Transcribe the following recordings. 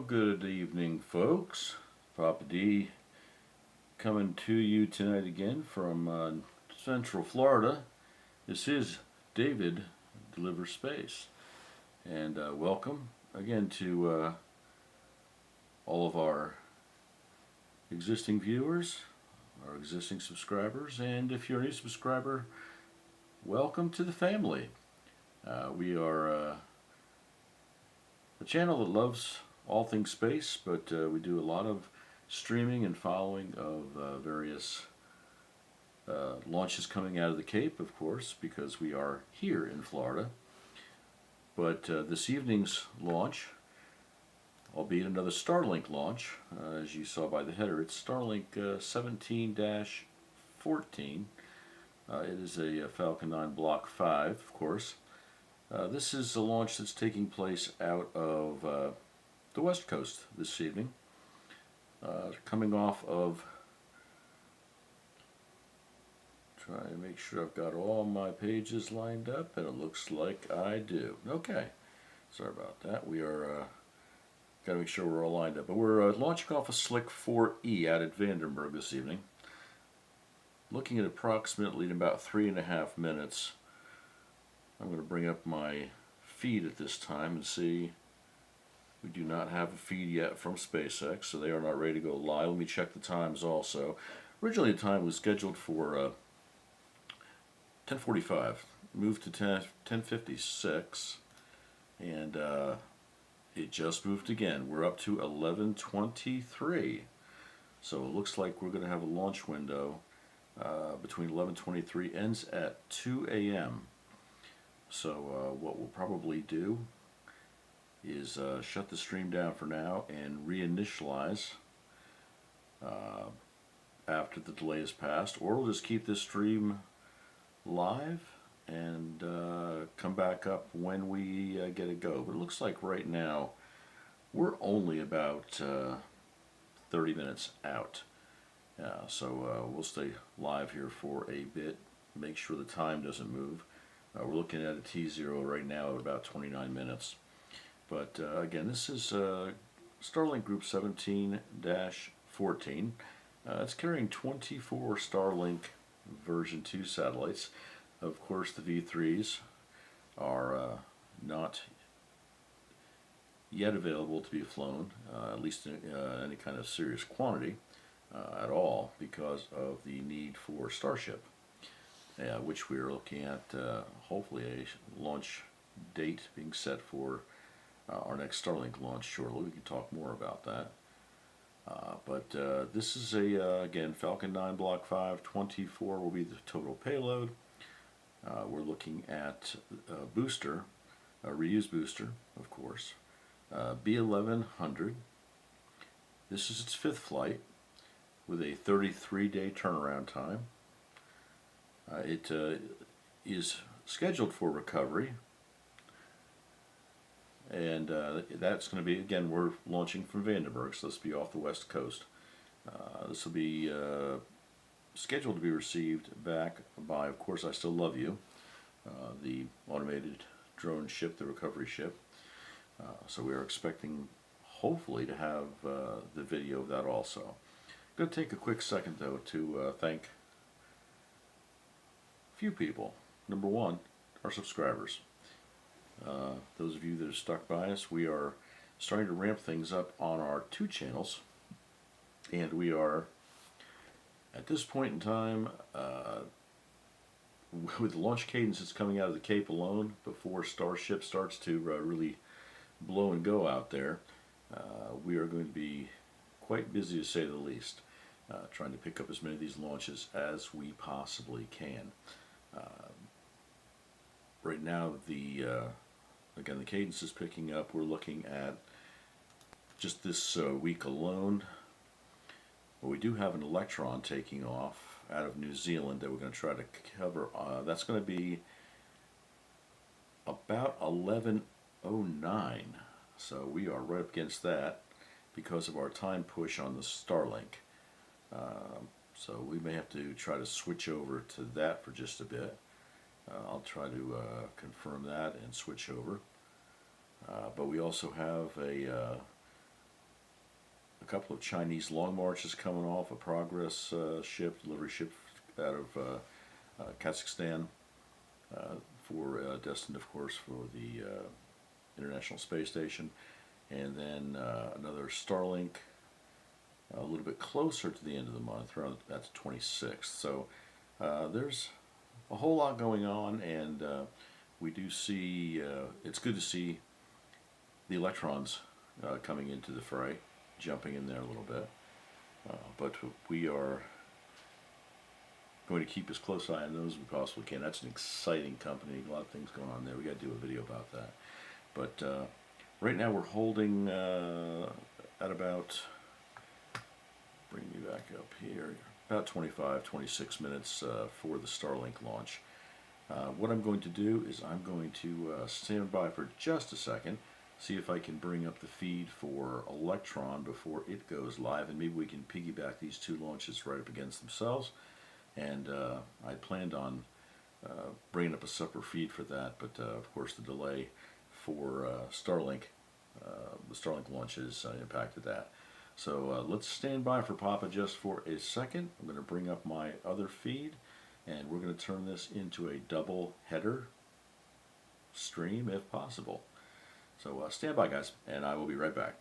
Good evening, folks. Papa D coming to you tonight again from Central Florida. This is David Deliver Space, and welcome again to all of our existing viewers, our existing subscribers, and if you're a new subscriber, welcome to the family. We are a channel that loves all things space, but we do a lot of streaming and following of various launches coming out of the Cape, of course, because we are here in Florida. But this evening's launch, albeit another Starlink launch, as you saw by the header, it's Starlink 17-14. It is a Falcon 9 Block 5, of course. This is a launch that's taking place out of the West Coast this evening, coming off of, trying to make sure I've got all my pages lined up, and it looks like I do. Okay, sorry about that. We are got to make sure we're all lined up, but we're launching off a Slick 4E out at Vandenberg this evening, looking at approximately about 3.5 minutes. I'm going to bring up my feed at this time and see. We do not have a feed yet from SpaceX, so they are not ready to go live. Let me check the times also. Originally the time was scheduled for 10:45, moved to 10:56, and it just moved again. We're up to 11:23, so it looks like we're going to have a launch window between 11:23 ends at 2 a.m. So what we'll probably do is shut the stream down for now and reinitialize after the delay has passed, or we'll just keep this stream live and come back up when we get a go. But it looks like right now we're only about 30 minutes out, so we'll stay live here for a bit, make sure the time doesn't move. We're looking at a T0 right now at about 29 minutes. But again, this is Starlink Group 17-14. It's carrying 24 Starlink version 2 satellites. Of course, the V3s are not yet available to be flown, at least in any kind of serious quantity at all, because of the need for Starship, which we're looking at hopefully a launch date being set for our next Starlink launch shortly. We can talk more about that. But this is again, Falcon 9 Block 5, 24 will be the total payload. We're looking at a booster, a reused booster, of course, B1100. This is its 5th flight with a 33-day turnaround time. It is scheduled for recovery, and that's going to be, again, we're launching from Vandenberg, so this will be off the west coast. This will be scheduled to be received back by, of course, I Still Love You, the automated drone ship, the recovery ship. So we are expecting, hopefully, to have the video of that also. I'm going to take a quick second, though, to thank a few people. Number one, our subscribers. Those of you that have stuck by us, we are starting to ramp things up on our 2 channels, and we are, at this point in time, with the launch cadences coming out of the Cape alone, before Starship starts to really blow and go out there, we are going to be quite busy, to say the least, trying to pick up as many of these launches as we possibly can. Right now, again, the cadence is picking up. We're looking at just this week alone. But we do have an Electron taking off out of New Zealand that we're going to try to cover. That's going to be about 11:09. So we are right up against that because of our time push on the Starlink. So we may have to try to switch over to that for just a bit. I'll try to confirm that and switch over. But we also have a a couple of Chinese long marches coming off, a progress ship, delivery ship out of Kazakhstan, destined, of course, for the International Space Station, and then another Starlink a little bit closer to the end of the month, around that's 26th. So there's a whole lot going on, and we do see, it's good to see the Electrons coming into the fray, jumping in there a little bit. But we are going to keep as close eye on those as we possibly can. That's an exciting company, a lot of things going on there. We got to do a video about that. But right now we're holding at about, bring me back up here, about 25, 26 minutes for the Starlink launch. What I'm going to do is I'm going to stand by for just a second, see if I can bring up the feed for Electron before it goes live, and maybe we can piggyback these two launches right up against themselves. And I planned on bringing up a separate feed for that, but of course the delay for Starlink, the Starlink launches impacted that. So let's stand by for Papa just for a second. I'm going to bring up my other feed, and we're going to turn this into a double header stream if possible. So stand by, guys, and I will be right back.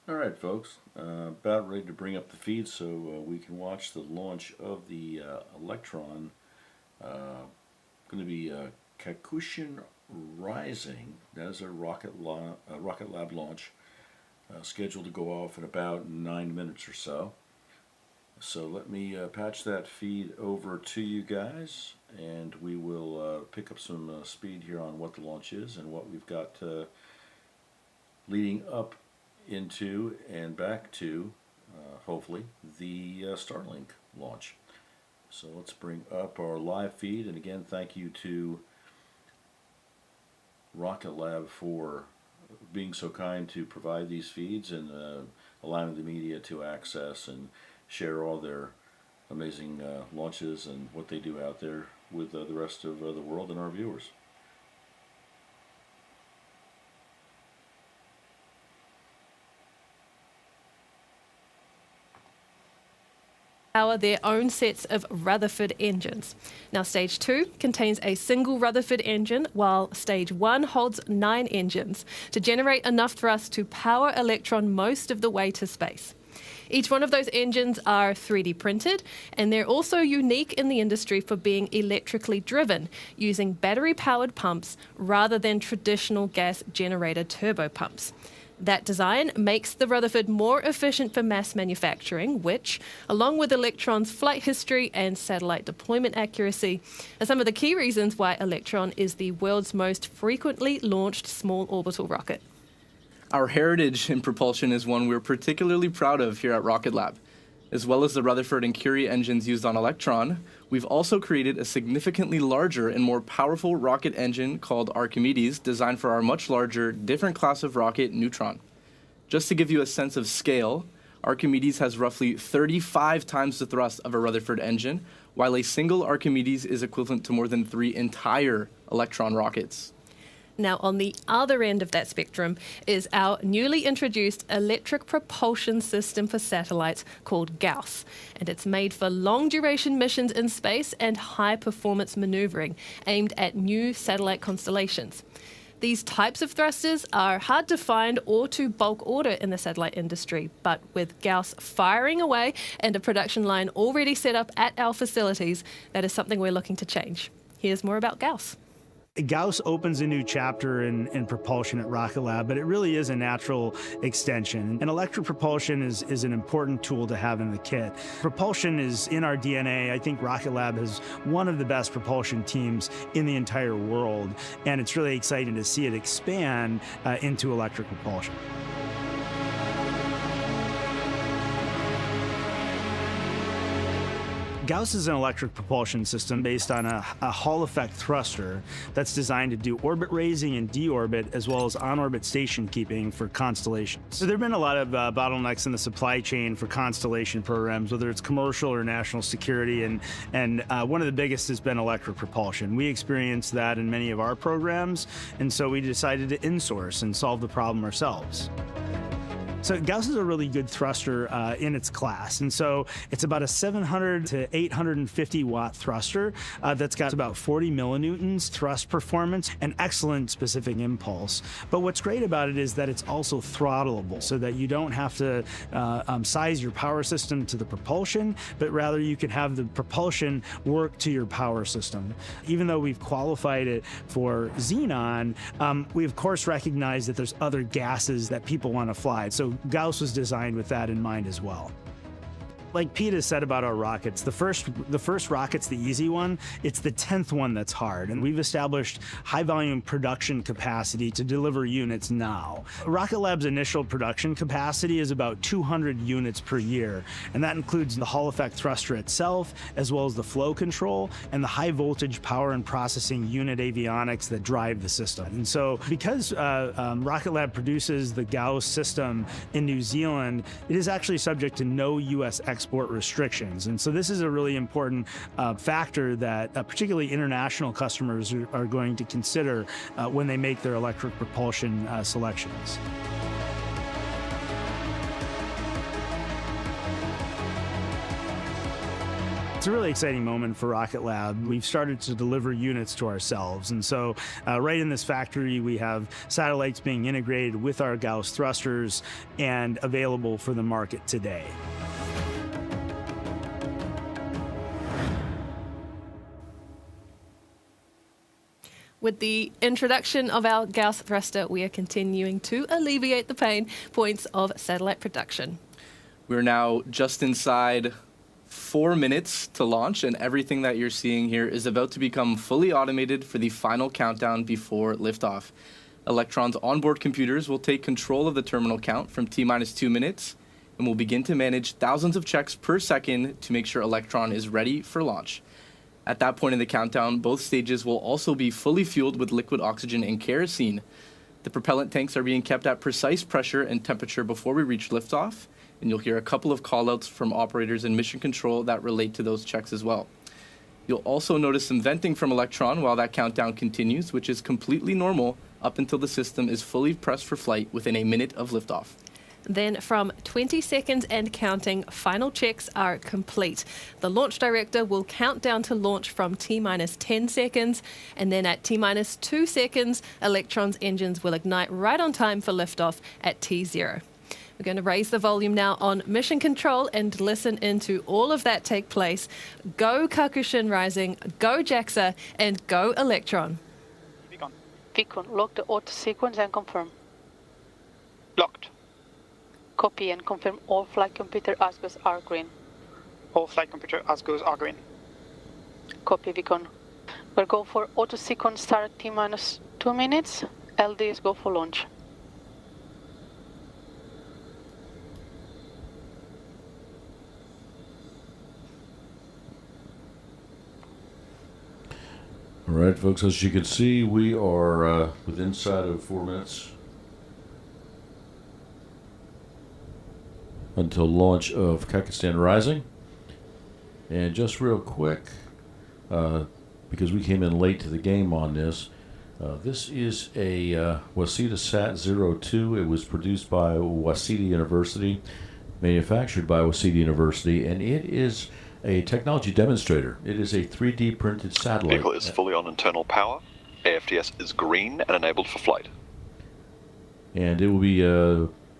Alright folks, about ready to bring up the feed so we can watch the launch of the Electron. Going to be Kakushin Rising. That is a RocketLab launch scheduled to go off in about 9 minutes or so. So let me patch that feed over to you guys, and we will pick up some speed here on what the launch is and what we've got leading up into and back to, hopefully, the Starlink launch. So let's bring up our live feed, and again, thank you to RocketLab for being so kind to provide these feeds and allowing the media to access and share all their amazing launches and what they do out there with the rest of the world and our viewers. Power their own sets of Rutherford engines. Now, Stage 2 contains a single Rutherford engine, while Stage 1 holds 9 engines to generate enough thrust to power Electron most of the way to space. Each one of those engines are 3D printed, and they're also unique in the industry for being electrically driven, using battery-powered pumps rather than traditional gas generator turbo pumps. That design makes the Rutherford more efficient for mass manufacturing, which, along with Electron's flight history and satellite deployment accuracy, are some of the key reasons why Electron is the world's most frequently launched small orbital rocket. Our heritage in propulsion is one we're particularly proud of here at RocketLab. As well as the Rutherford and Curie engines used on Electron, we've also created a significantly larger and more powerful rocket engine called Archimedes, designed for our much larger, different class of rocket, Neutron. Just to give you a sense of scale, Archimedes has roughly 35 times the thrust of a Rutherford engine, while a single Archimedes is equivalent to more than 3 entire Electron rockets. Now, on the other end of that spectrum is our newly introduced electric propulsion system for satellites called Gauss. And it's made for long-duration missions in space and high-performance maneuvering aimed at new satellite constellations. These types of thrusters are hard to find or to bulk order in the satellite industry, but with Gauss firing away and a production line already set up at our facilities, that is something we're looking to change. Here's more about Gauss. Gauss opens a new chapter in propulsion at RocketLab, but it really is a natural extension. And electric propulsion is an important tool to have in the kit. Propulsion is in our DNA. I think RocketLab has one of the best propulsion teams in the entire world, and it's really exciting to see it expand into electric propulsion. Gauss is an electric propulsion system based on a Hall effect thruster that's designed to do orbit raising and deorbit, as well as on-orbit station keeping for constellations. So there have been a lot of bottlenecks in the supply chain for constellation programs, whether it's commercial or national security, and one of the biggest has been electric propulsion. We experienced that in many of our programs, and so we decided to insource and solve the problem ourselves. So Gauss is a really good thruster in its class, and so it's about a 700 to 850 watt thruster that's got about 40 millinewtons thrust performance and excellent specific impulse. But what's great about it is that it's also throttleable, so that you don't have to size your power system to the propulsion, but rather you can have the propulsion work to your power system. Even though we've qualified it for xenon, we of course recognize that there's other gases that people want to fly. So Gauss was designed with that in mind as well. Like Pete has said about our rockets, the first rocket's the easy one. It's the 10th one that's hard, and we've established high volume production capacity to deliver units now. RocketLab's initial production capacity is about 200 units per year, and that includes the Hall effect thruster itself, as well as the flow control and the high voltage power and processing unit avionics that drive the system. And so because RocketLab produces the Gauss system in New Zealand, it is actually subject to no U.S. export restrictions. And so this is a really important factor that particularly international customers are going to consider when they make their electric propulsion selections. It's a really exciting moment for RocketLab. We've started to deliver units to ourselves. And so right in this factory, we have satellites being integrated with our Gauss thrusters and available for the market today. With the introduction of our Gauss thruster, we are continuing to alleviate the pain points of satellite production. We're now just inside 4 minutes to launch, and everything that you're seeing here is about to become fully automated for the final countdown before liftoff. Electron's onboard computers will take control of the terminal count from T-minus 2 minutes, and will begin to manage thousands of checks per second to make sure Electron is ready for launch. At that point in the countdown, both stages will also be fully fueled with liquid oxygen and kerosene. The propellant tanks are being kept at precise pressure and temperature before we reach liftoff, and you'll hear a couple of callouts from operators in mission control that relate to those checks as well. You'll also notice some venting from Electron while that countdown continues, which is completely normal up until the system is fully pressed for flight within a minute of liftoff. Then from 20 seconds and counting, final checks are complete. The launch director will count down to launch from T-minus 10 seconds, and then at T-minus 2 seconds, Electron's engines will ignite right on time for liftoff at T0. We're going to raise the volume now on mission control and listen into all of that take place. Go Kakushin Rising, go JAXA, and go Electron. Beacon, lock the auto sequence and confirm. Locked. Copy and confirm all flight computer ASGOs are green. All flight computer ASGOs are green. Copy, Beacon. We'll go for auto sequence start at T-minus 2 minutes. LDs go for launch. All right, folks, as you can see, we are within inside of 4 minutes until launch of Kakushin Rising. And just real quick, because we came in late to the game on this, this is a Waseda Sat-02. It was produced by Waseda University, manufactured by Waseda University, and it is a technology demonstrator. It is a 3D printed satellite. Vehicle is fully on internal power. AFTS is green and enabled for flight. And it will be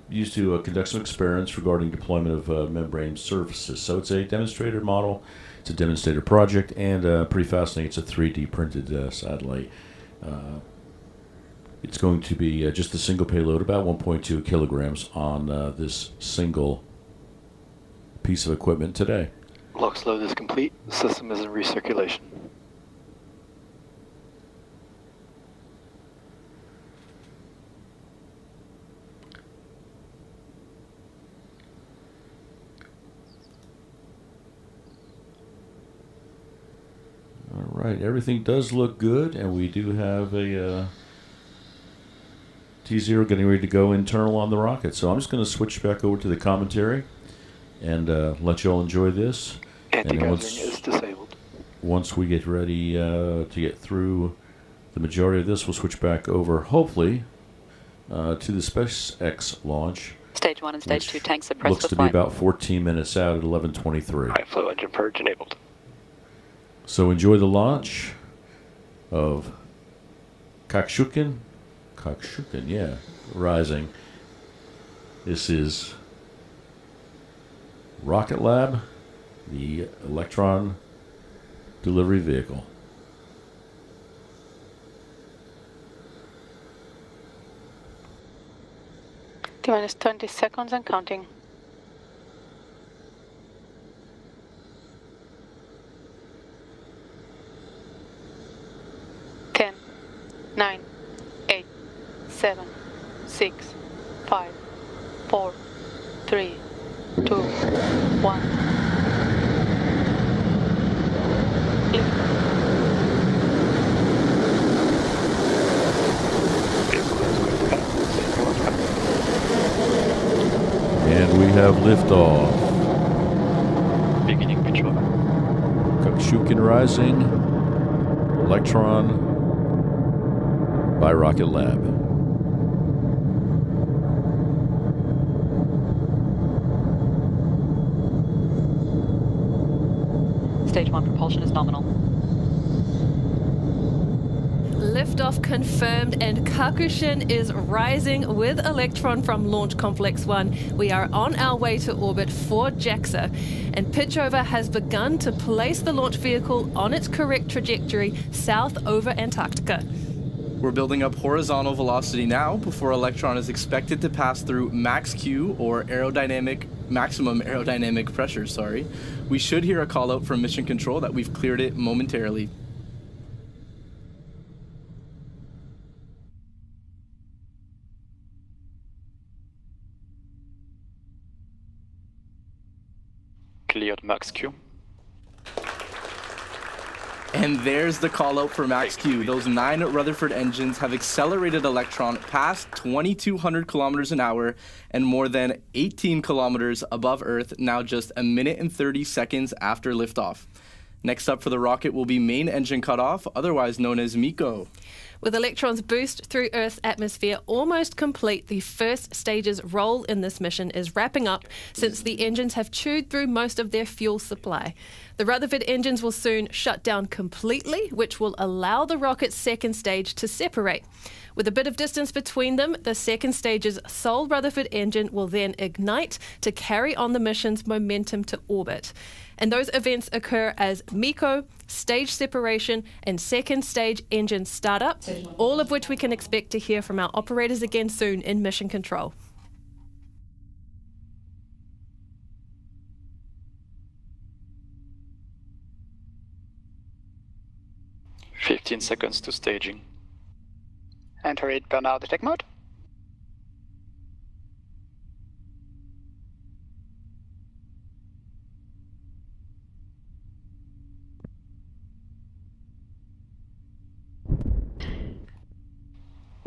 used to conduct some experiments regarding deployment of membrane surfaces. So it's a demonstrator model, it's a demonstrator project, and pretty fascinating. It's a 3D printed satellite. It's going to be just a single payload, about 1.2 kilograms on this single piece of equipment today. LOX load is complete. The system is in recirculation. All right, everything does look good, and we do have a T0 getting ready to go internal on the rocket. So I'm just going to switch back over to the commentary and let you all enjoy this. Anti-gravity is disabled. Once we get ready to get through the majority of this, we'll switch back over, hopefully, to the SpaceX launch. Stage 1 and Stage 2 tanks are pressed Looks for to flight. be about 14 minutes out at 11:23. High flow engine purge enabled. So enjoy the launch of Kakushin, yeah, Rising. This is RocketLab, the Electron delivery vehicle. T-minus 20 seconds and counting. Ten, 9, 8, 7, 6, 5, 4, 3, 2, 1. And we have liftoff. Beginning control. Kakushin Rising, Electron by RocketLab. Stage 1 propulsion is nominal. Liftoff confirmed, and Kakushin is rising with Electron from Launch Complex 1. We are on our way to orbit for JAXA, and pitchover has begun to place the launch vehicle on its correct trajectory south over Antarctica. We're building up horizontal velocity now before Electron is expected to pass through max Q, or maximum aerodynamic pressure, We should hear a call out from mission control that we've cleared it momentarily. Cleared max Q. And there's the call out for Max Q. Those 9 Rutherford engines have accelerated Electron past 2,200 kilometers an hour and more than 18 kilometers above Earth, now just a minute and 30 seconds after liftoff. Next up for the rocket will be main engine cutoff, otherwise known as MECO. With Electron's boost through Earth's atmosphere almost complete, the first stage's role in this mission is wrapping up since the engines have chewed through most of their fuel supply. The Rutherford engines will soon shut down completely, which will allow the rocket's second stage to separate. With a bit of distance between them, the second stage's sole Rutherford engine will then ignite to carry on the mission's momentum to orbit. And those events occur as MECO, stage separation, and second stage engine startup, all of which we can expect to hear from our operators again soon in Mission Control. "15 seconds to staging." Enter it burnout detect mode.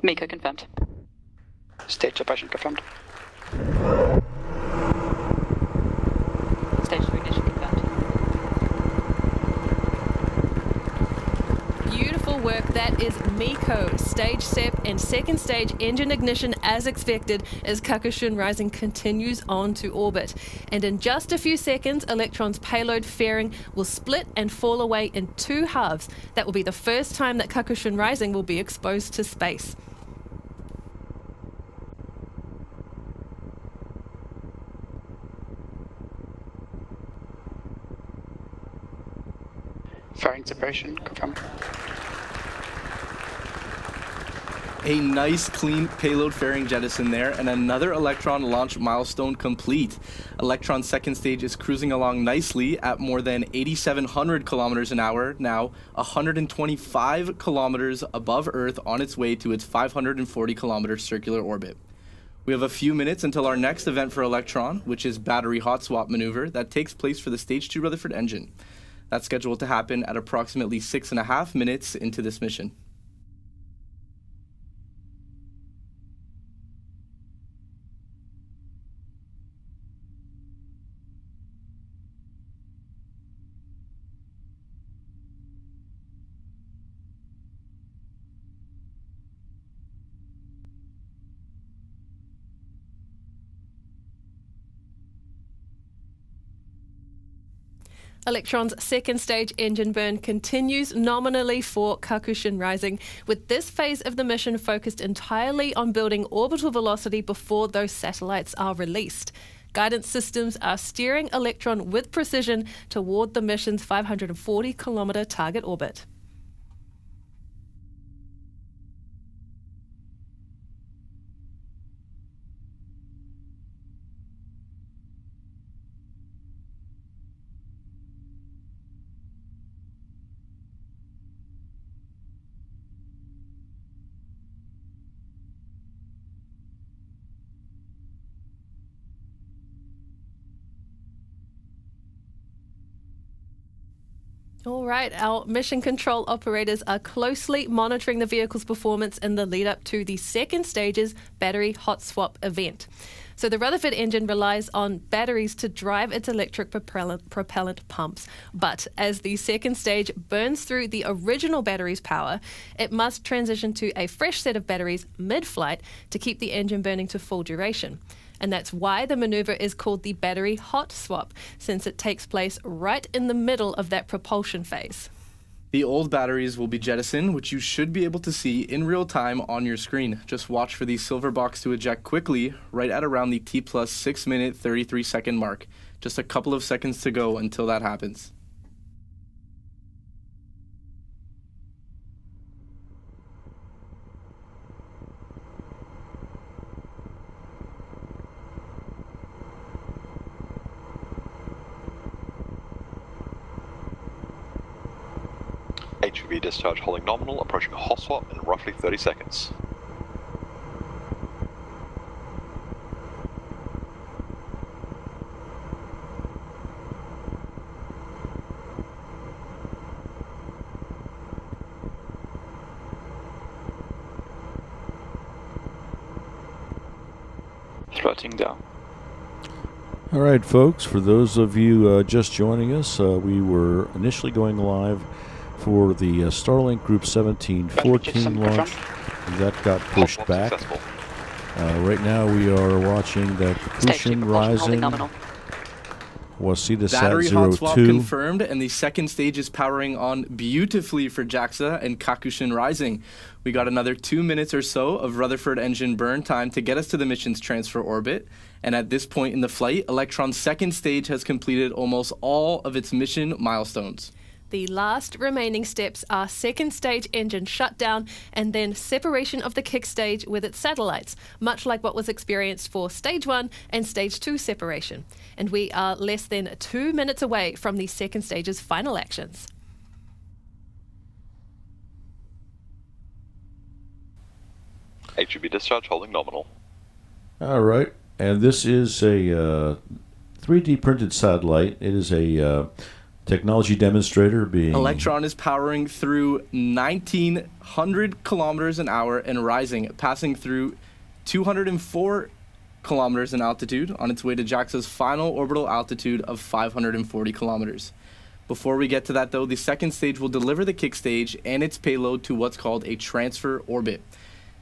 MECO confirmed. Stage separation confirmed. Stage 2 ignition confirmed. Beautiful work. That is MECO, stage sep, and second stage engine ignition as expected as Kakushin Rising continues on to orbit. And in just a few seconds, Electron's payload fairing will split and fall away in 2 halves. That will be the first time that Kakushin Rising will be exposed to space. Fairing separation confirmed. A nice clean payload fairing jettison there, and another Electron launch milestone complete. Electron's second stage is cruising along nicely at more than 8,700 kilometers an hour, now 125 kilometers above Earth on its way to its 540 kilometer circular orbit. We have a few minutes until our next event for Electron, which is battery hot swap maneuver that takes place for the Stage 2 Rutherford engine. That's scheduled to happen at approximately 6.5 minutes into this mission. Electron's second stage engine burn continues nominally for Kakushin Rising, with this phase of the mission focused entirely on building orbital velocity before those satellites are released. Guidance systems are steering Electron with precision toward the mission's 540-kilometer target orbit. All right, our mission control operators are closely monitoring the vehicle's performance in the lead up to the second stage's battery hot swap event. So the Rutherford engine relies on batteries to drive its electric propellant pumps. But as the second stage burns through the original battery's power, it must transition to a fresh set of batteries mid-flight to keep the engine burning to full duration. And that's why the maneuver is called the battery hot swap, since it takes place right in the middle of that propulsion phase. The old batteries will be jettisoned, which you should be able to see in real time on your screen. Just watch for the silver box to eject quickly, right at around the T plus 6 minute 33 second mark. Just a couple of seconds to go until that happens. HVV discharge holding nominal, approaching a hot swap in roughly 30 seconds. floating there. All right, folks, for those of you just joining us, we were initially going live for the Starlink Group 1714 launch. That got pushed Hot swap back. successful. Right now we are watching the Stage 2 Kakushin propulsion holding rising. nominal. Wasita Battery Sat hot swap 02. confirmed, and the second stage is powering on beautifully for JAXA and Kakushin rising. We got another 2 minutes or so of Rutherford engine burn time to get us to the mission's transfer orbit. And at this point in the flight, Electron's second stage has completed almost all of its mission milestones. The last remaining steps are second stage engine shutdown and then separation of the kick stage with its satellites, much like what was experienced for stage 1 and stage 2 separation. And we are less than 2 minutes away from the second stage's final actions. HEV discharge holding nominal. All right, and this is a 3D printed satellite. It is a technology demonstrator being... Electron is powering through 1,900 kilometers an hour and rising, passing through 204 kilometers in altitude on its way to JAXA's final orbital altitude of 540 kilometers. Before we get to that, though, the second stage will deliver the kick stage and its payload to what's called a transfer orbit.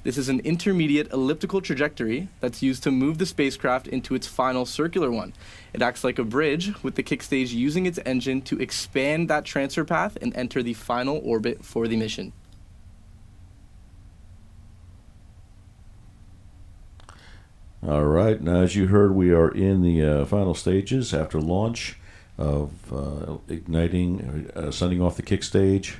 This is an intermediate elliptical trajectory that's used to move the spacecraft into its final circular one. It acts like a bridge, with the kick stage using its engine to expand that transfer path and enter the final orbit for the mission. All right, now as you heard, we are in the final stages after launch of igniting, sending off the kick stage,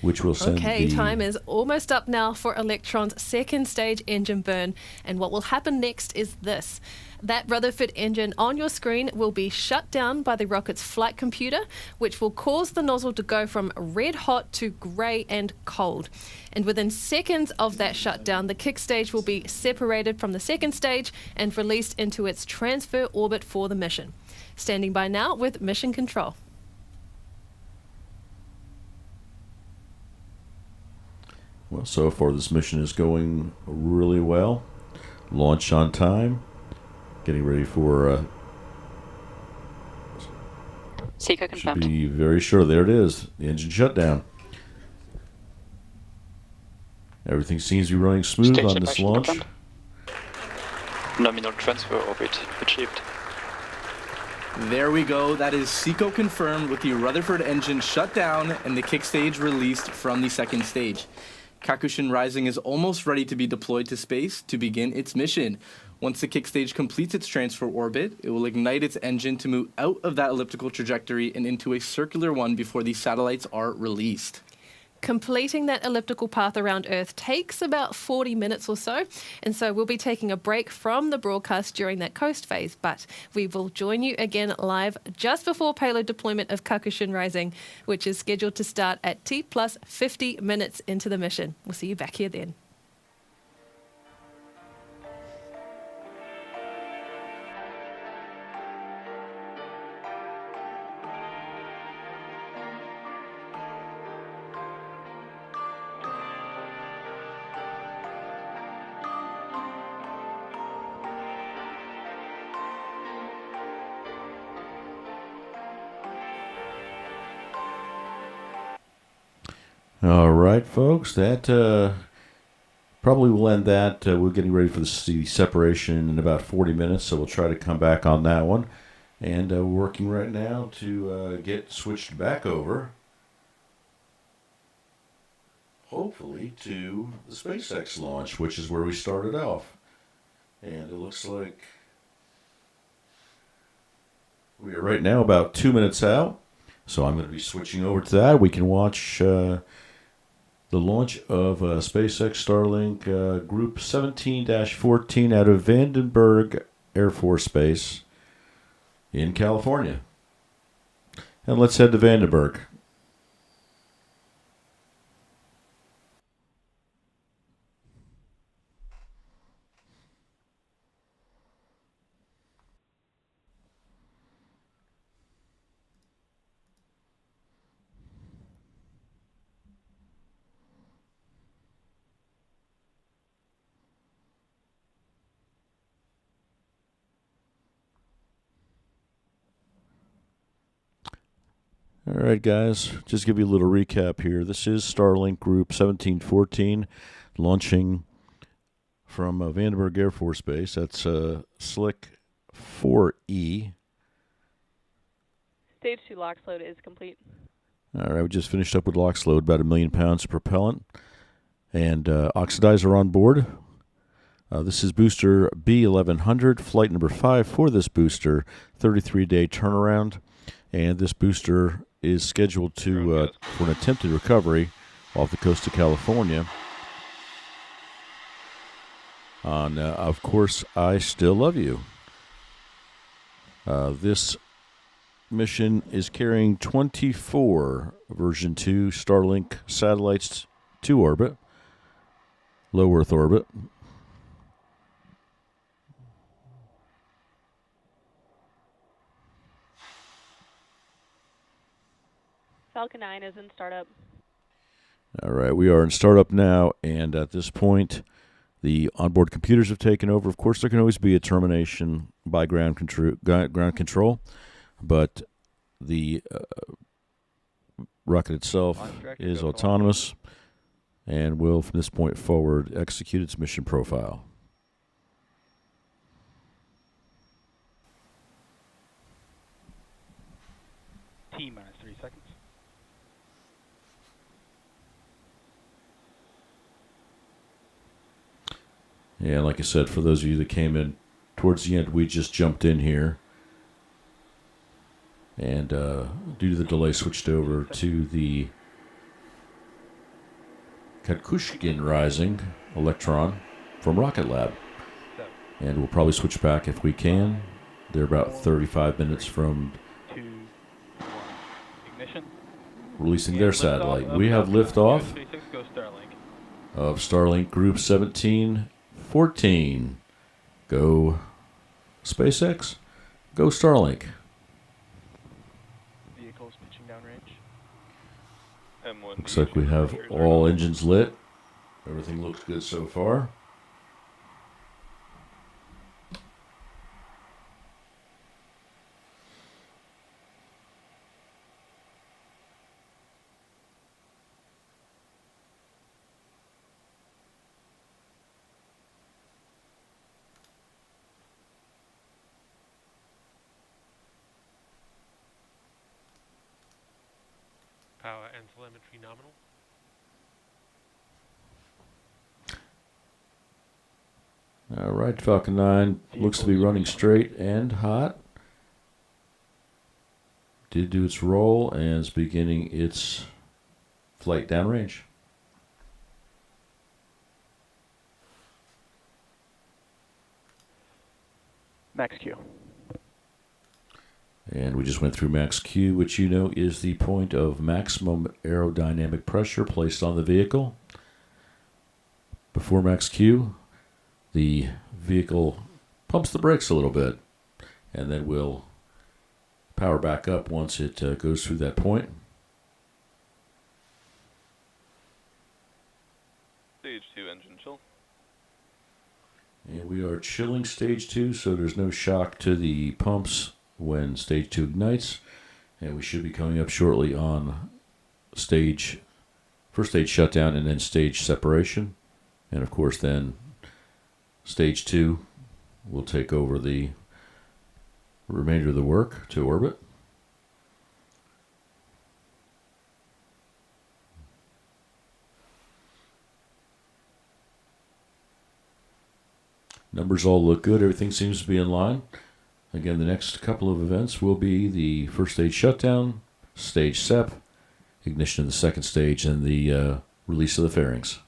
which will send Okay, the... time is almost up now for Electron's second stage engine burn. And what will happen next is this. That Rutherford engine on your screen will be shut down by the rocket's flight computer, which will cause the nozzle to go from red hot to grey and cold. And within seconds of that shutdown, the kick stage will be separated from the second stage and released into its transfer orbit for the mission. Standing by now with Mission Control. Well, so far this mission is going really well. Launch on time. Getting ready for... Seeker should confirmed. be very sure. There it is. The engine shutdown. Everything seems to be running smooth Stage on this separation launch. confirmed. Nominal transfer orbit achieved. There we go. That is SECO confirmed with the Rutherford engine shut down and the kick stage released from the second stage. Kakushin Rising is almost ready to be deployed to space to begin its mission. Once the kick stage completes its transfer orbit, it will ignite its engine to move out of that elliptical trajectory and into a circular one before the satellites are released. Completing that elliptical path around Earth takes about 40 minutes or so, and so we'll be taking a break from the broadcast during that coast phase, but we will join you again live just before payload deployment of Kakushin Rising, which is scheduled to start at T plus 50 minutes into the mission. We'll see you back here then. All right, folks. That probably will end that. We're getting ready for the separation in about 40 minutes, so we'll try to come back on that one. And we're working right now to get switched back over, hopefully, to the SpaceX launch, which is where we started off. And it looks like we are right now about 2 minutes out. So I'm going to be switching over to that. We can watch the launch of SpaceX Starlink Group 17-14 out of Vandenberg Air Force Base in California. And let's head to Vandenberg. All right, guys, just give you a little recap here. This is Starlink Group 1714 launching from Vandenberg Air Force Base. That's Slick 4E. Stage 2 LOX load is complete. All right, we just finished up with LOX load, about 1 million pounds of propellant. And oxidizer on board. This is booster B1100, flight number 5 for this booster, 33-day turnaround. And this booster is scheduled to for an attempted recovery off the coast of California on, of course, I Still Love You. This mission is carrying 24 version 2 Starlink satellites to orbit, low Earth orbit. Falcon 9 is in startup. All right, we are in startup now, and at this point, the onboard computers have taken over. Of course, there can always be a termination by ground control, but the rocket itself is autonomous and will, from this point forward, execute its mission profile. T-minus 3 seconds. Yeah, like I said, for those of you that came in towards the end, we just jumped in here. And due to the delay, switched over to the Kakushin rising Electron from RocketLab. And we'll probably switch back if we can. They're about 35 minutes from 2, 1. Ignition. releasing their satellite. We have liftoff SpaceX, go Starlink. of Starlink Group 1714. Go SpaceX, go Starlink. Vehicles pitching downrange. M1. Looks like we have all engines lit. Everything looks good so far. Power and telemetry nominal. All right, Falcon 9 looks to be running straight and hot. Did do its roll and is beginning its flight downrange. Max Q. And we just went through max Q, which you know is the point of maximum aerodynamic pressure placed on the vehicle. Before max Q, the vehicle pumps the brakes a little bit, and then will power back up once it goes through that point. Stage 2 engine chill. And we are chilling stage 2, so there's no shock to the pumps when stage 2 ignites. And we should be coming up shortly on first stage shutdown and then stage separation. And of course then stage 2 will take over the remainder of the work to orbit. Numbers all look good. Everything seems to be in line. Again, the next couple of events will be the first stage shutdown, stage SEP, ignition of the second stage, and the release of the fairings.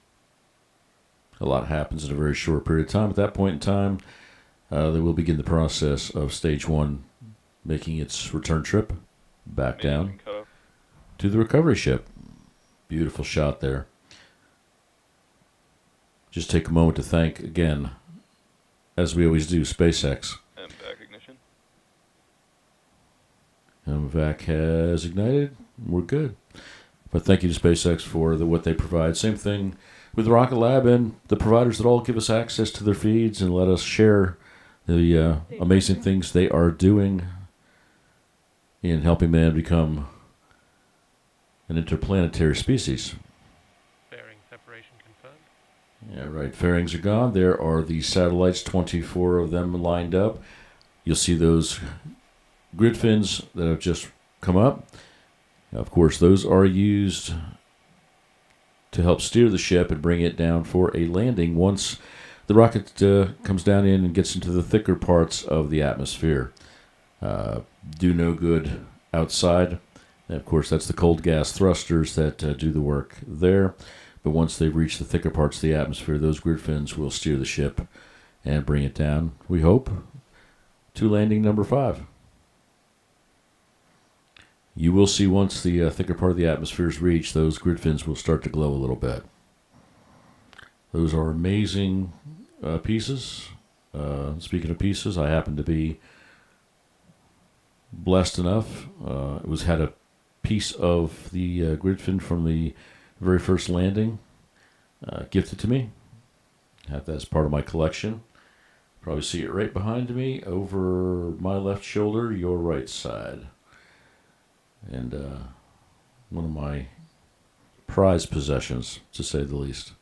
A lot happens in a very short period of time. At that point in time, they will begin the process of stage 1 making its return trip back down to the recovery ship. Beautiful shot there. Just take a moment to thank, again, as we always do, SpaceX. And back ignition. MVAC has ignited. We're good. But thank you to SpaceX for what they provide. Same thing with RocketLab and the providers that all give us access to their feeds and let us share the amazing things they are doing in helping man become an interplanetary species. Fairing separation confirmed. Yeah, right. Fairings are gone. There are the satellites, 24 of them lined up. You'll see those grid fins that have just come up. Of course, those are used to help steer the ship and bring it down for a landing once the rocket comes down in and gets into the thicker parts of the atmosphere. Do no good outside. And of course, that's the cold gas thrusters that do the work there. But once they reach the thicker parts of the atmosphere, those grid fins will steer the ship and bring it down, we hope, to landing number 5. You will see once the thicker part of the atmosphere is reached, those grid fins will start to glow a little bit. Those are amazing pieces. Speaking of pieces, I happen to be blessed enough. Had a piece of the grid fin from the very first landing gifted to me. Have that as part of my collection. Probably see it right behind me, over my left shoulder, your right side. And one of my prized possessions, to say the least.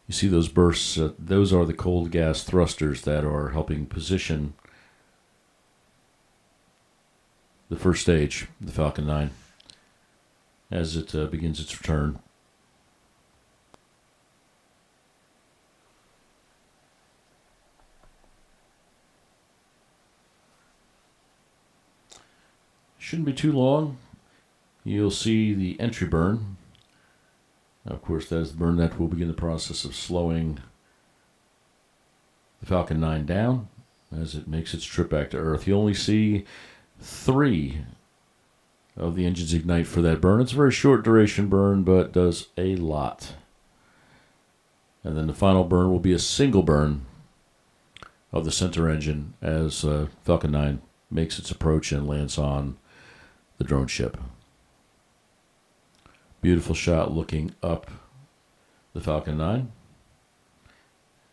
You see those bursts, those are the cold gas thrusters that are helping position the first stage, the Falcon 9, as it begins its return. Shouldn't be too long. You'll see the entry burn. Of course, that is the burn that will begin the process of slowing the Falcon 9 down as it makes its trip back to Earth. You only see 3 of the engines ignite for that burn. It's a very short duration burn, but does a lot. And then the final burn will be a single burn of the center engine as Falcon 9 makes its approach and lands on the drone ship. Beautiful shot looking up the Falcon 9.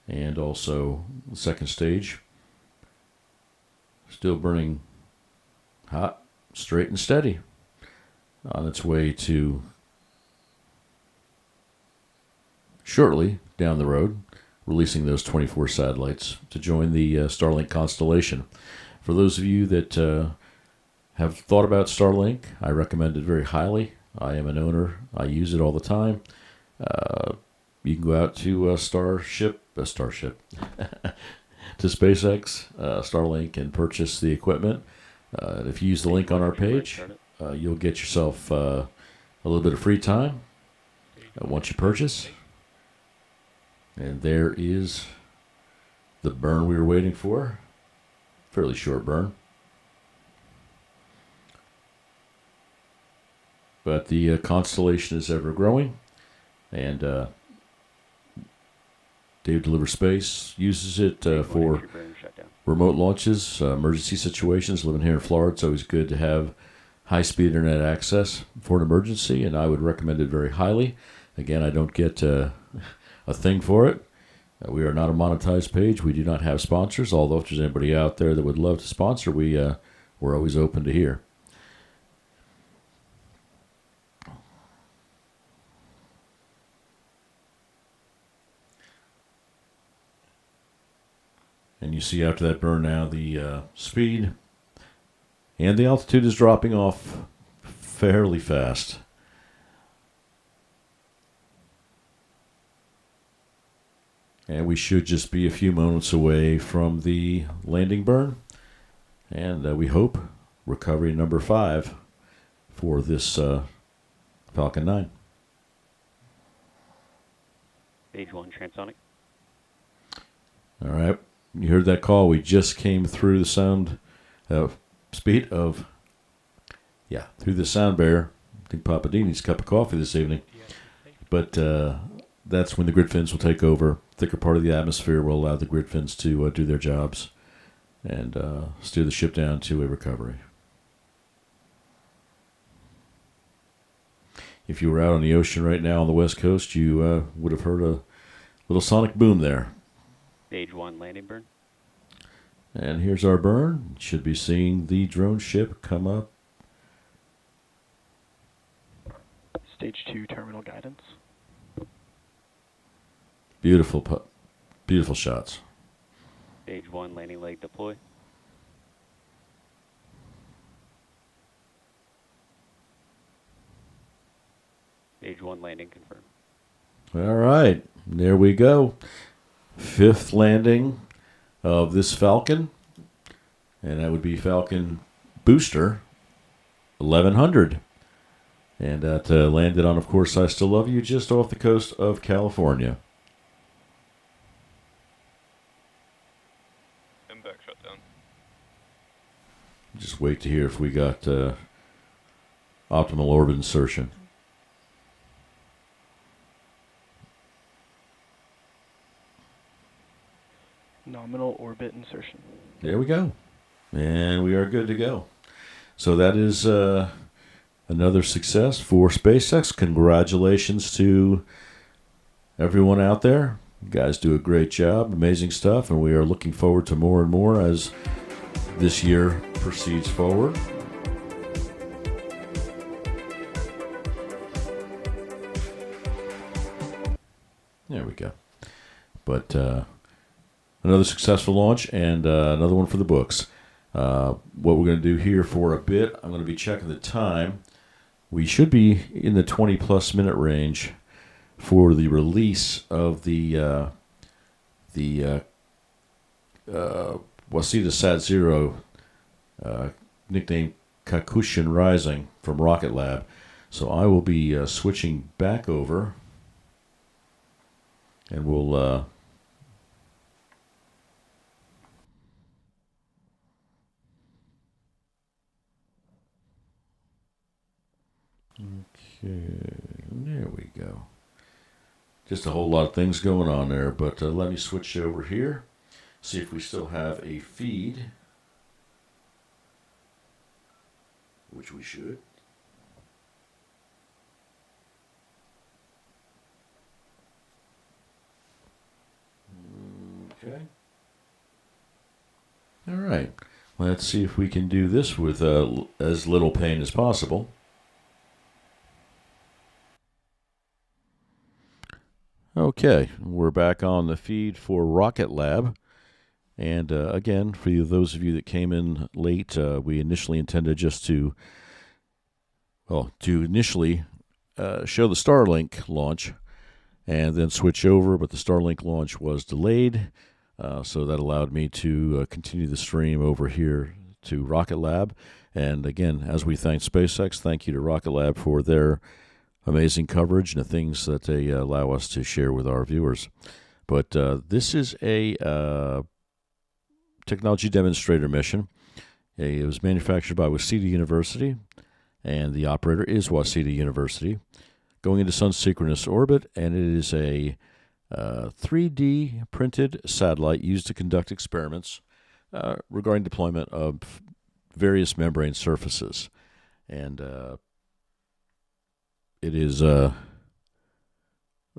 And also the second stage. Still burning hot, straight and steady. On its way to shortly down the road, releasing those 24 satellites to join the Starlink constellation. For those of you that have thought about Starlink, I recommend it very highly. I am an owner. I use it all the time. You can go out to Starship, to SpaceX, Starlink, and purchase the equipment. If you use the link on our page, you'll get yourself a little bit of free time once you purchase. And there is the burn we were waiting for. Fairly short burn. But the constellation is ever growing, and Dave Delivers Space uses it for remote launches, emergency situations. Living here in Florida, it's always good to have high-speed internet access for an emergency, and I would recommend it very highly. Again, I don't get a thing for it. We are not a monetized page. We do not have sponsors, although if there's anybody out there that would love to sponsor, we're always open to hear. And you see after that burn now the speed and the altitude is dropping off fairly fast. And we should just be a few moments away from the landing burn. And we hope recovery number 5 for this Falcon 9. Stage 1 transonic. All right. You heard that call. We just came through the sound speed of, through the sound barrier. I think Papa D needs a cup of coffee this evening. But that's when the grid fins will take over. Thicker part of the atmosphere will allow the grid fins to do their jobs and steer the ship down to a recovery. If you were out on the ocean right now on the West Coast, you would have heard a little sonic boom there. Stage 1 landing burn. And here's our burn. Should be seeing the drone ship come up. Stage 2 terminal guidance. Beautiful, beautiful shots. Stage 1 landing leg deploy. Stage 1 landing confirmed. All right, there we go. 5th landing of this Falcon, and that would be Falcon Booster 1100. And that landed on, of course, I Still Love You, just off the coast of California. Impact shutdown. Just wait to hear if we got optimal orbit insertion. Nominal orbit insertion. There we go. And we are good to go. So that is another success for SpaceX. Congratulations to everyone out there. You guys do a great job. Amazing stuff. And we are looking forward to more and more as this year proceeds forward. There we go. But another successful launch and another one for the books. What we're going to do here for a bit, I'm going to be checking the time. We should be in the 20-plus minute range for the release of the Waseda Sat-Zero, nicknamed Kakushin Rising from RocketLab. So I will be switching back over, and we'll okay, there we go. Just a whole lot of things going on there, but let me switch over here, see if we still have a feed, which we should. Okay. All right. Let's see if we can do this with as little pain as possible. Okay, we're back on the feed for RocketLab. And again, for those of you that came in late, we initially intended just to initially show the Starlink launch and then switch over, but the Starlink launch was delayed, so that allowed me to continue the stream over here to RocketLab. And again, as we thank SpaceX, thank you to RocketLab for their amazing coverage and the things that they allow us to share with our viewers. But this is a technology demonstrator mission. It was manufactured by Waseda University, and the operator is Waseda University, going into sun-synchronous orbit, and it is a 3D printed satellite used to conduct experiments regarding deployment of various membrane surfaces. And it is, let's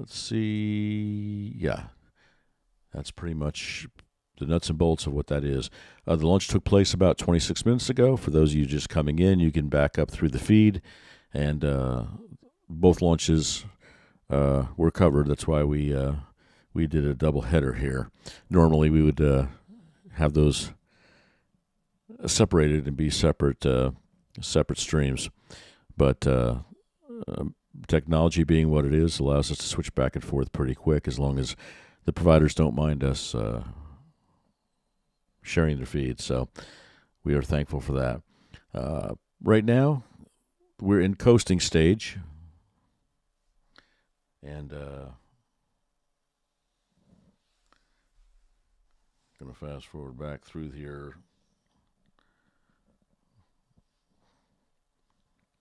see, yeah, that's pretty much the nuts and bolts of what that is. The launch took place about 26 minutes ago. For those of you just coming in, you can back up through the feed, and both launches were covered. That's why we did a double header here. Normally we would have those separated and be separate streams, but technology being what it is allows us to switch back and forth pretty quick, as long as the providers don't mind us sharing their feeds. So we are thankful for that. Right now we're in coasting stage, and going to fast forward back through here,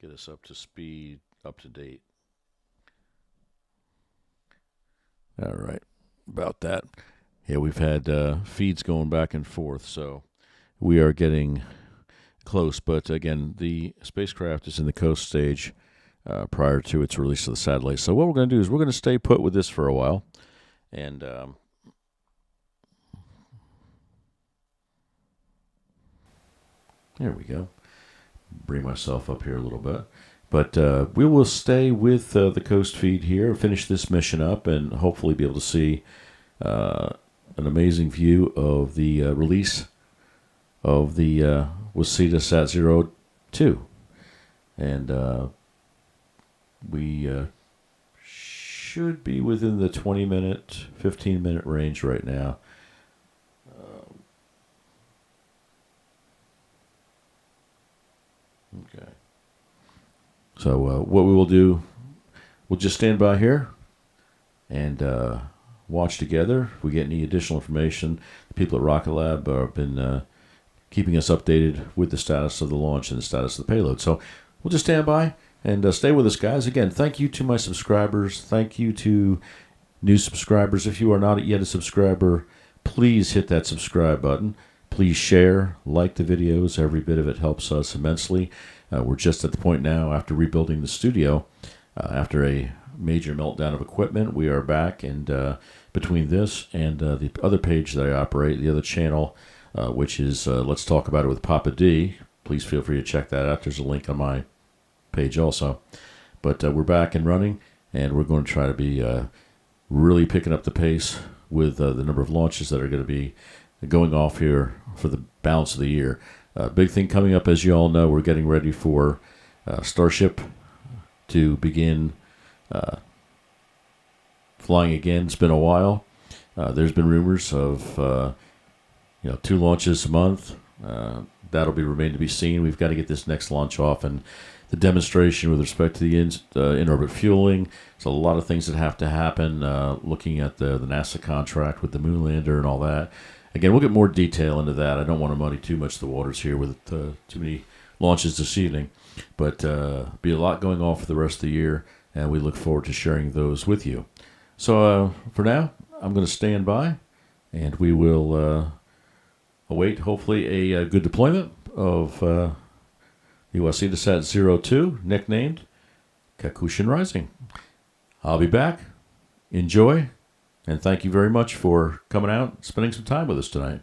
get us up to speed, up to date. All right, about that. Yeah, we've had feeds going back and forth, so we are getting close. But again, the spacecraft is in the coast stage prior to its release of the satellite. So what we're going to do is we're going to stay put with this for a while, and There we go. Bring myself up here a little bit. But we will stay with the coast feed here, finish this mission up, and hopefully be able to see an amazing view of the release of the Waseda Sat-02. And we should be within the 20-minute, 15-minute range right now. Okay. So what we will do, we'll just stand by here and watch together. If we get any additional information, the people at RocketLab have been keeping us updated with the status of the launch and the status of the payload. So we'll just stand by and stay with us, guys. Again, thank you to my subscribers. Thank you to new subscribers. If you are not yet a subscriber, please hit that subscribe button. Please share, like the videos. Every bit of it helps us immensely. We're just at the point now, after rebuilding the studio, after a major meltdown of equipment, we are back. And between this and the other page that I operate, the other channel, which is Let's Talk About It with Papa D, please feel free to check that out. There's a link on my page also. But we're back and running, and we're going to try to be really picking up the pace with the number of launches that are going to be going off here for the balance of the year. Big thing coming up, as you all know, we're getting ready for Starship to begin flying again. It's been a while. There's been rumors of 2 launches a month. That'll be remain to be seen. We've got to get this next launch off, and the demonstration with respect to the in-orbit fueling. There's a lot of things that have to happen, looking at the NASA contract with the moon lander and all that. Again, we'll get more detail into that. I don't want to muddy too much the waters here with too many launches this evening. But be a lot going on for the rest of the year, and we look forward to sharing those with you. So for now, I'm going to stand by, and we will await, hopefully, a good deployment of the Waseda Sat-02, nicknamed Kakushin Rising. I'll be back. Enjoy. And thank you very much for coming out and spending some time with us tonight.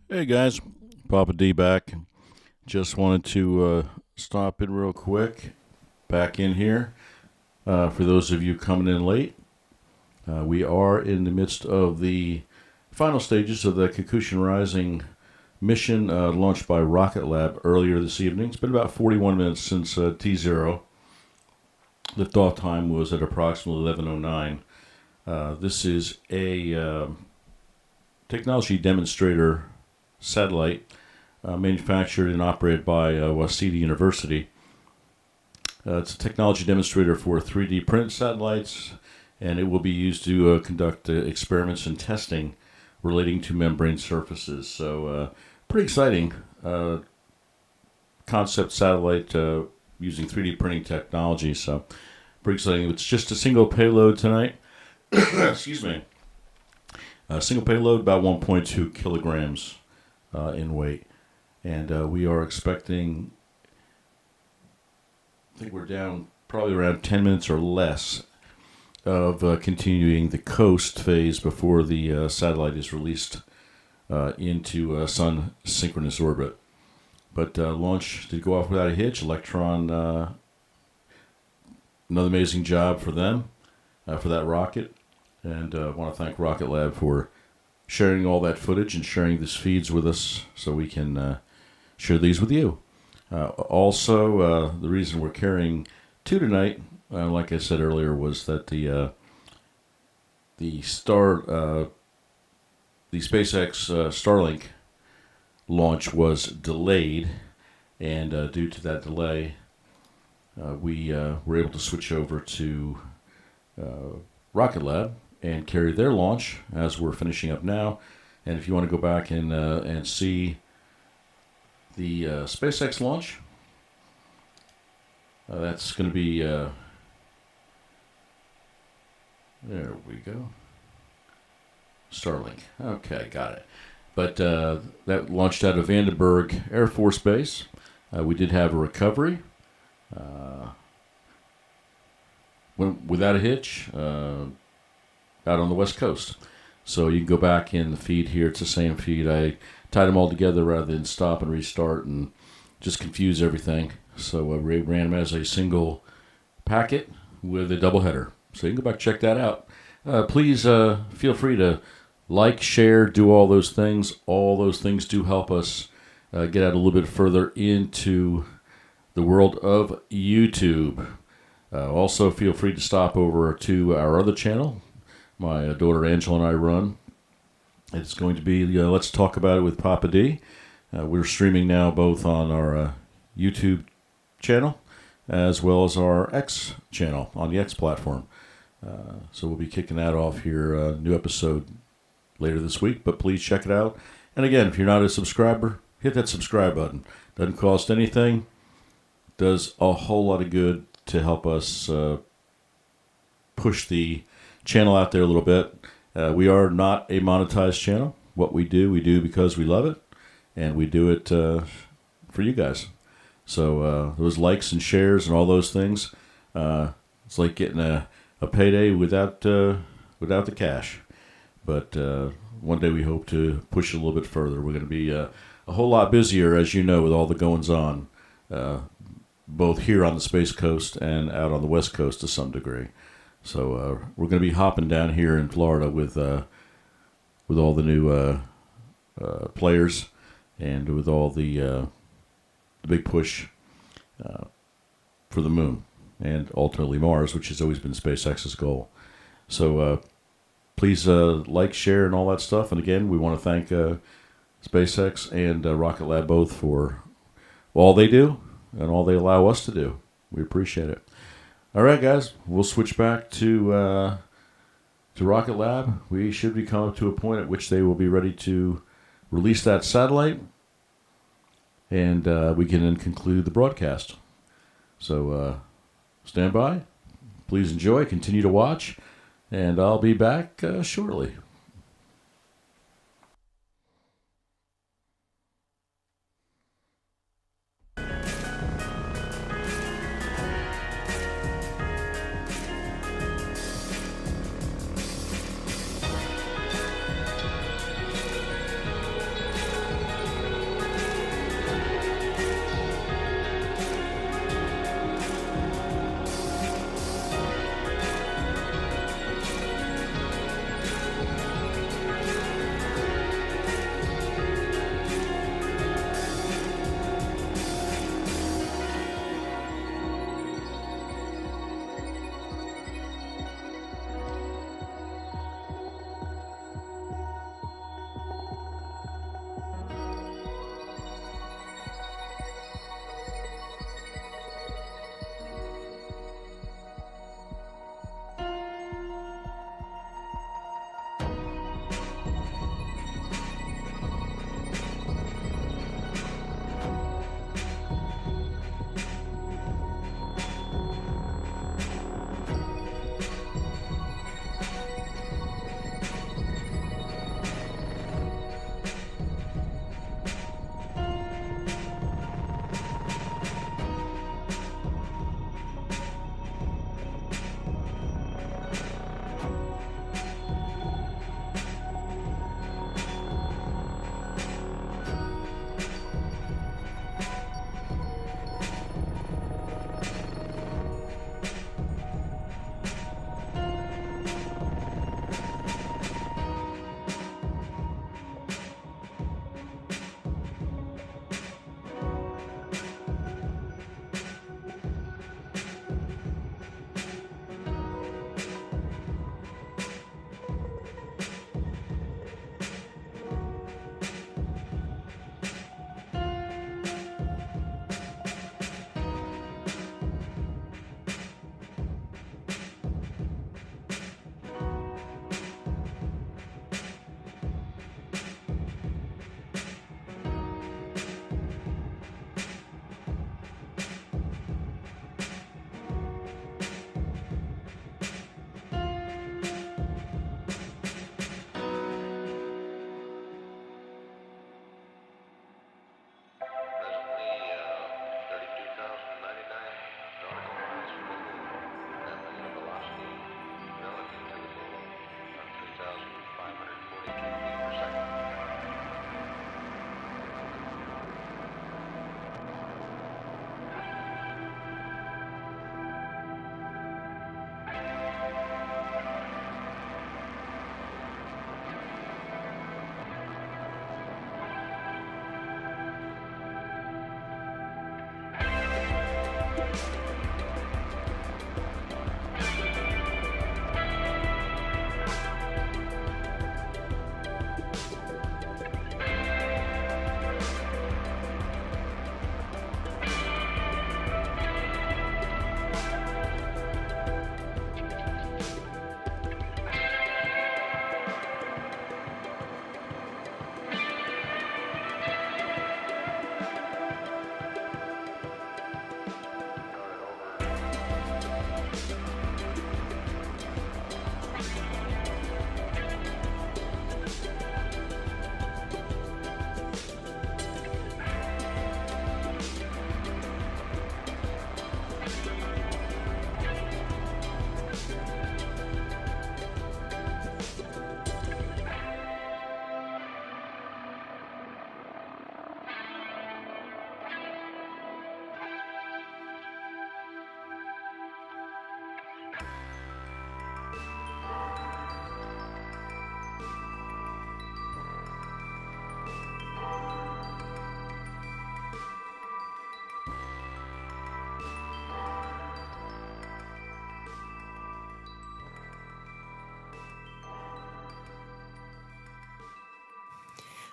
Hey guys, Papa D back. Just wanted to stop in real quick, back in here. For those of you coming in late, we are in the midst of the final stages of the Kakushin Rising mission launched by RocketLab earlier this evening. It's been about 41 minutes since T0. Liftoff time was at approximately 11:09. This is a technology demonstrator satellite manufactured and operated by Waseda University. It's a technology demonstrator for 3D print satellites, and it will be used to conduct experiments and testing relating to membrane surfaces. So pretty exciting concept satellite using 3D printing technology. So pretty exciting. It's just a single payload tonight. Excuse me. A single payload, about 1.2 kilograms in weight. And we are expecting, I think we're down probably around 10 minutes or less of continuing the coast phase before the satellite is released into sun synchronous orbit. But launch did go off without a hitch. Electron, another amazing job for them, for that rocket. And I want to thank RocketLab for sharing all that footage and sharing these feeds with us so we can share these with you. Also, the reason we're carrying two tonight, like I said earlier, was that the SpaceX Starlink launch was delayed, and due to that delay, we were able to switch over to RocketLab and carry their launch as we're finishing up now. And if you want to go back and see the SpaceX launch, that's going to be there we go, Starlink. Okay, got it. But that launched out of Vandenberg Air Force Base. We did have a recovery without a hitch out on the West Coast. So you can go back in the feed here. It's the same feed. I tied them all together rather than stop and restart and just confuse everything. So we ran them as a single packet with a double header. So you can go back and check that out. Please feel free to like, share, do all those things. All those things do help us get out a little bit further into the world of YouTube. Also, feel free to stop over to our other channel. My daughter Angela and I run. It's going to be Let's Talk About It with Papa D. We're streaming now both on our YouTube channel as well as our X channel on the X platform. So we'll be kicking that off here, new episode later this week, but please check it out. And again, if you're not a subscriber, hit that subscribe button. Doesn't cost anything. Does a whole lot of good to help us push the channel out there a little bit. We are not a monetized channel. What we do because we love it, and we do it for you guys. So those likes and shares and all those things, it's like getting a payday without the cash. But one day we hope to push it a little bit further. We're going to be a whole lot busier, as you know, with all the goings-on, both here on the Space Coast and out on the West Coast to some degree. So we're going to be hopping down here in Florida with all the new players and with all the big push for the moon and ultimately Mars, which has always been SpaceX's goal. So please like, share, and all that stuff. And again, we want to thank SpaceX and RocketLab both for all they do and all they allow us to do. We appreciate it. All right, guys, we'll switch back to Rocket Lab. We should be coming to a point at which they will be ready to release that satellite, and we can then conclude the broadcast. So stand by. Please enjoy. Continue to watch, and I'll be back shortly.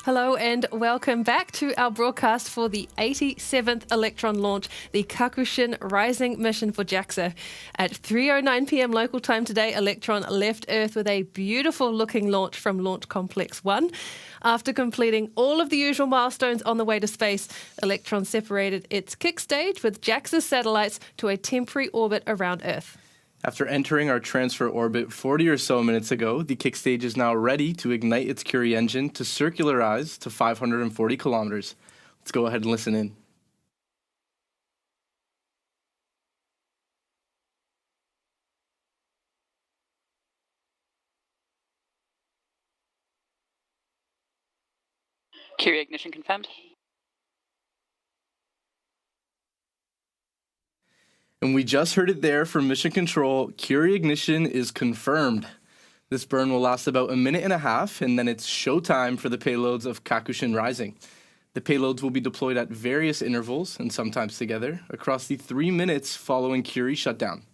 Hello and welcome back to our broadcast for the 87th Electron launch, the Kakushin Rising mission for JAXA. At 3:09 p.m. local time today, Electron left Earth with a beautiful looking launch from Launch Complex 1. After completing all of the usual milestones on the way to space, Electron separated its kick stage with JAXA's satellites to a temporary orbit around Earth. After entering our transfer orbit 40 or so minutes ago, the kick stage is now ready to ignite its Curie engine to circularize to 540 kilometers. Let's go ahead and listen in. Curie ignition confirmed. And we just heard it there from Mission Control. Curie ignition is confirmed. This burn will last about a minute and a half, and then it's showtime for the payloads of Kakushin Rising. The payloads will be deployed at various intervals, and sometimes together, across the 3 minutes following Curie shutdown.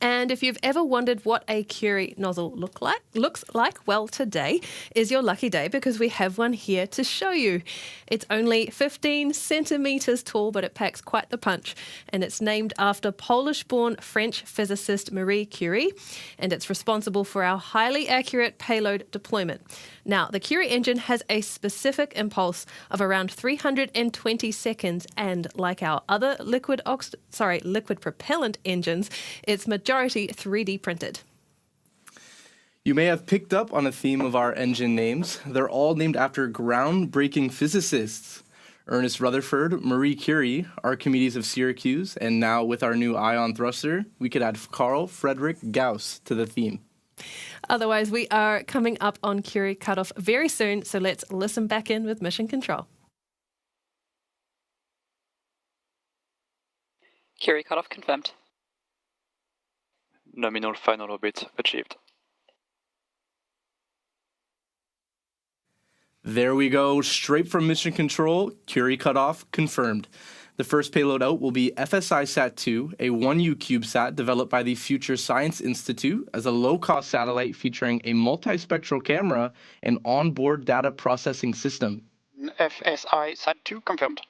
And if you've ever wondered what a Curie nozzle looks like, well, today is your lucky day because we have one here to show you. It's only 15 centimeters tall, but it packs quite the punch. And it's named after Polish-born French physicist Marie Curie, and it's responsible for our highly accurate payload deployment. Now, the Curie engine has a specific impulse of around 320 seconds, and like our other liquid propellant engines, it's majority 3D printed. You may have picked up on a theme of our engine names. They're all named after groundbreaking physicists. Ernest Rutherford, Marie Curie, Archimedes of Syracuse, and now with our new ion thruster, we could add Carl Friedrich Gauss to the theme. Otherwise, we are coming up on Curie cutoff very soon, so let's listen back in with Mission Control. Curie cutoff confirmed. Nominal final orbit achieved. There we go, straight from Mission Control, Curie cutoff confirmed. The first payload out will be FSI-SAT-2, a 1U CubeSat developed by the Future Science Institute as a low-cost satellite featuring a multispectral camera and onboard data processing system. FSI-SAT-2 confirmed.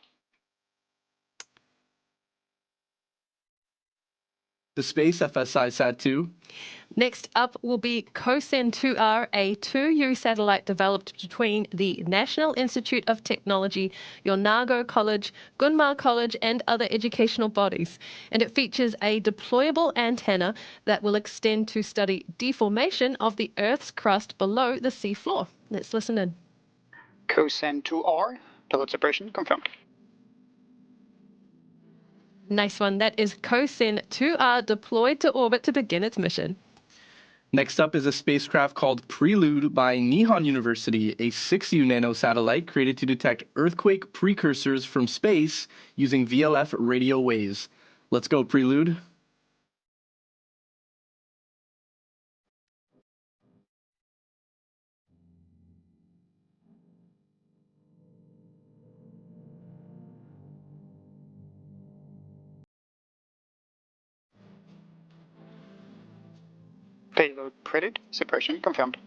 The space FSI-SAT-2. Next up will be COSEN-2R, a 2U satellite developed between the National Institute of Technology, Yonago College, Gunma College, and other educational bodies. And it features a deployable antenna that will extend to study deformation of the Earth's crust below the sea floor. Let's listen in. COSEN-2R, payload separation confirmed. Nice one. That is COSEN-2R deployed to orbit to begin its mission. Next up is a spacecraft called Prelude by Nihon University, a 6U nanosatellite created to detect earthquake precursors from space using VLF radio waves. Let's go, Prelude. Payload Prelude separation confirmed.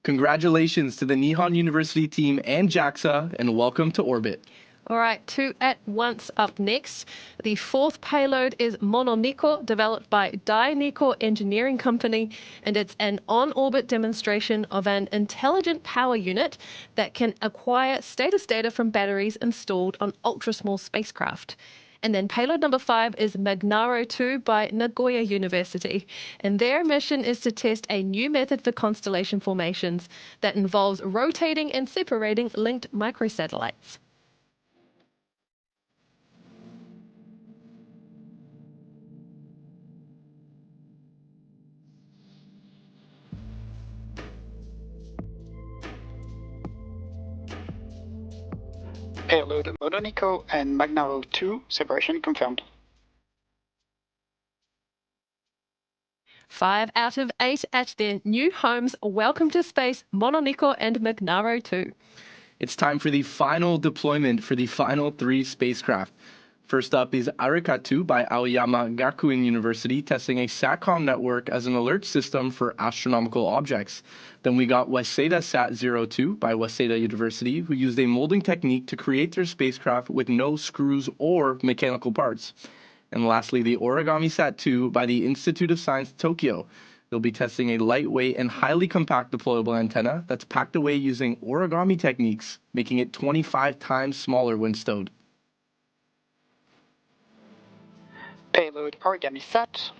Congratulations to the Nihon University team and JAXA, and welcome to orbit. All right, two at once up next. The fourth payload is Mononiko, developed by Dainico Engineering Company, and it's an on-orbit demonstration of an intelligent power unit that can acquire status data from batteries installed on ultra-small spacecraft. And then payload number 5 is Magnaro 2 by Nagoya University. And their mission is to test a new method for constellation formations that involves rotating and separating linked microsatellites. Payload Mononiko and Magnaro 2 separation confirmed. 5 out of 8 at their new homes. Welcome to space, Mononiko and Magnaro 2. It's time for the final deployment for the final 3 spacecraft. First up is Arikatu by Aoyama Gakuin University testing a SATCOM network as an alert system for astronomical objects. Then we got Waseda Sat-02 by Waseda University, who used a molding technique to create their spacecraft with no screws or mechanical parts. And lastly, the Origami Sat-2 by the Institute of Science Tokyo. They'll be testing a lightweight and highly compact deployable antenna that's packed away using origami techniques, making it 25 times smaller when stowed. Payload Origami Sat,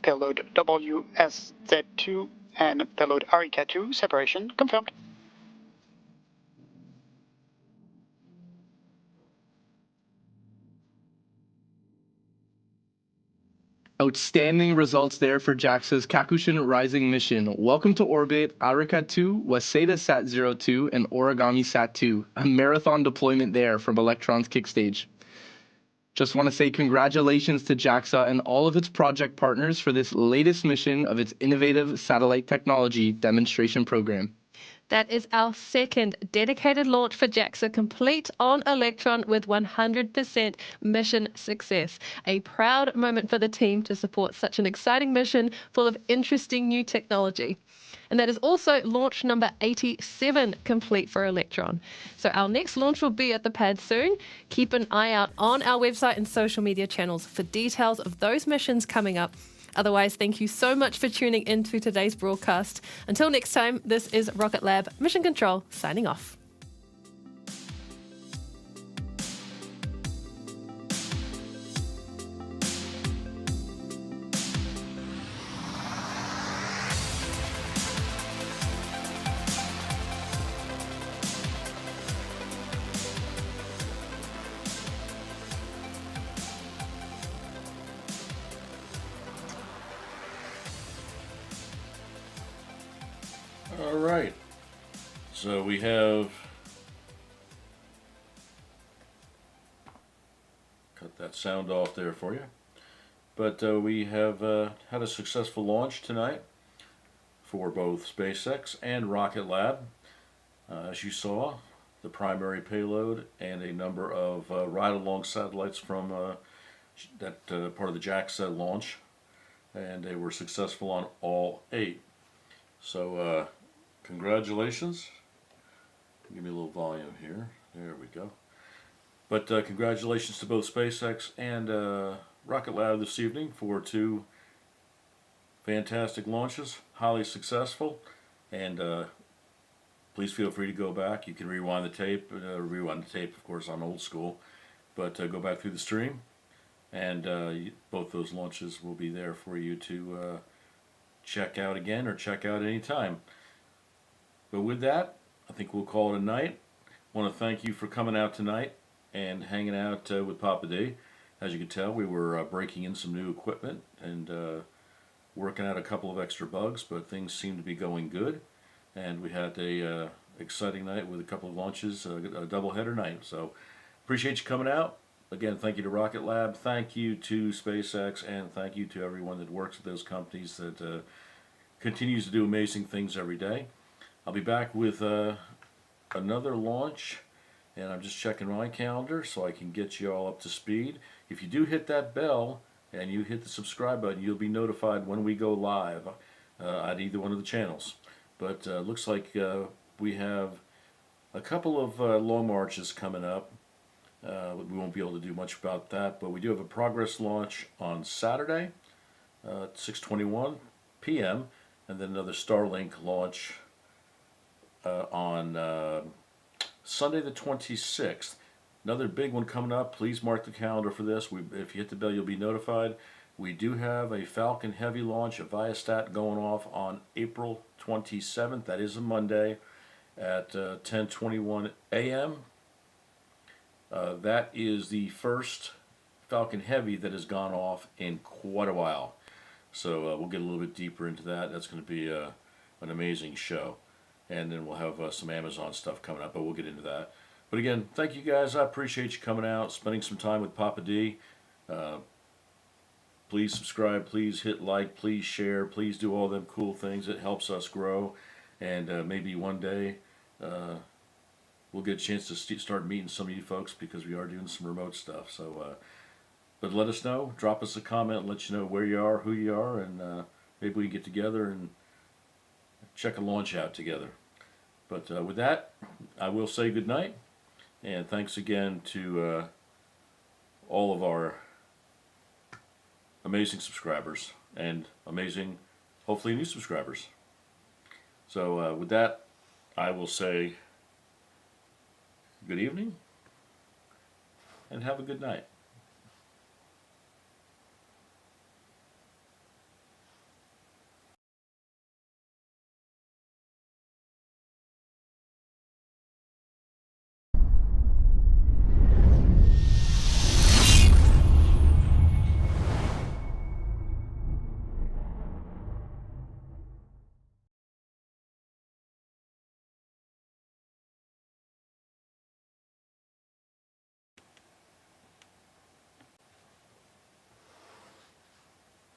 payload WSZ2, and payload Arika2 separation confirmed. Outstanding results there for JAXA's Kakushin Rising mission. Welcome to orbit, Arika 2, Waseda Sat-02, and Origami Sat-2. A marathon deployment there from Electron's kickstage. Just want to say congratulations to JAXA and all of its project partners for this latest mission of its innovative satellite technology demonstration program. That is our second dedicated launch for JAXA, complete on Electron with 100% mission success. A proud moment for the team to support such an exciting mission full of interesting new technology. And that is also launch number 87 complete for Electron. So our next launch will be at the pad soon. Keep an eye out on our website and social media channels for details of those missions coming up. Otherwise, thank you so much for tuning into today's broadcast. Until next time, this is Rocket Lab Mission Control signing off. All right, so we have cut that sound off there for you, but we have had a successful launch tonight for both SpaceX and RocketLab. As you saw, the primary payload and a number of ride-along satellites from that part of the JAXA launch, and they were successful on all 8. So congratulations. Give me a little volume here. There we go. But congratulations to both SpaceX and RocketLab this evening for 2 fantastic launches, highly successful. And please feel free to go back. You can rewind the tape, of course, on old school, but go back through the stream, and both those launches will be there for you to check out again or check out anytime. But with that, I think we'll call it a night. I want to thank you for coming out tonight and hanging out with Papa D. As you can tell, we were breaking in some new equipment and working out a couple of extra bugs, but things seem to be going good. And we had a exciting night with a couple of launches, a doubleheader night. So appreciate you coming out. Again, thank you to Rocket Lab, thank you to SpaceX, and thank you to everyone that works at those companies that continues to do amazing things every day. I'll be back with another launch, and I'm just checking my calendar so I can get you all up to speed. If you do hit that bell and you hit the subscribe button, you'll be notified when we go live at either one of the channels. But looks like we have a couple of long marches coming up. We won't be able to do much about that, but we do have a progress launch on Saturday at 6:21 p.m. and then another Starlink launch on Sunday the 26th. Another big one coming up. Please mark the calendar for this. If you hit the bell, you'll be notified. We do have a Falcon Heavy launch, a Viasat, going off on April 27th. That is a Monday at 10:21 a.m. That is the first Falcon Heavy that has gone off in quite a while. So we'll get a little bit deeper into that. That's going to be an amazing show. And then we'll have some Amazon stuff coming up, but we'll get into that. But again, thank you guys. I appreciate you coming out, spending some time with Papa D. Please subscribe, please hit like, please share, please do all them cool things. It helps us grow. And maybe one day we'll get a chance to start meeting some of you folks, because we are doing some remote stuff. So but let us know. Drop us a comment, let you know where you are, who you are, and maybe we can get together and check a launch out together. But with that, I will say good night, and thanks again to all of our amazing subscribers and amazing, hopefully, new subscribers. So with that, I will say good evening and have a good night.